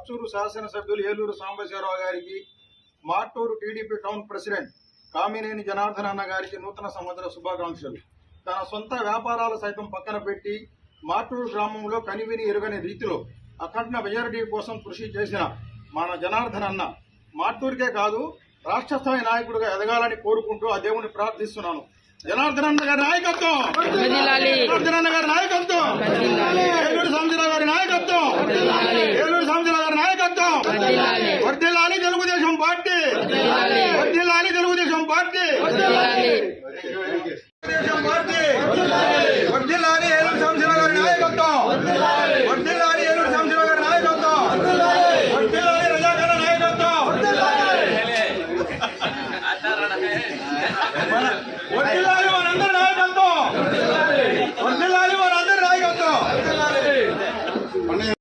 పర్చూరు శాసనసభ్యులు ఏలూరు సాంబశివరావు గారికి, Martur TDP town president Kamineni Janardhan అన్న గారికి నూతన సంవత్సర శుభాకాంక్షలు. తన సొంత వ్యాపారాలు సైతం పక్కన పెట్టి మార్టూరు గ్రామంలో కనివిని ఎరుగని రీతిలో అఖండ మెజారిటీ కోసం కృషి చేసిన మన జనార్దన్ అన్న మార్టూరుకే కాదు రాష్ట్ర స్థాయి నాయకుడిగా ఎదగాలని కోరుకుంటూ ఆ దేవుని ప్రార్థిస్తున్నాను. జనార్దన్ అన్న గారి నాయకత్వం, జనార్దన్ అన్న గారి నాయకత్వం, ఏలూరు సాంబశివరావు గారి నాయకత్వం, ఏలూరు సాంబశివరావు గారి నాయకత్వం. వర్ధిల్లాలి తెలుగుదేశం పార్టీ, వర్ధిల్లాలి తెలుగుదేశం పార్టీ.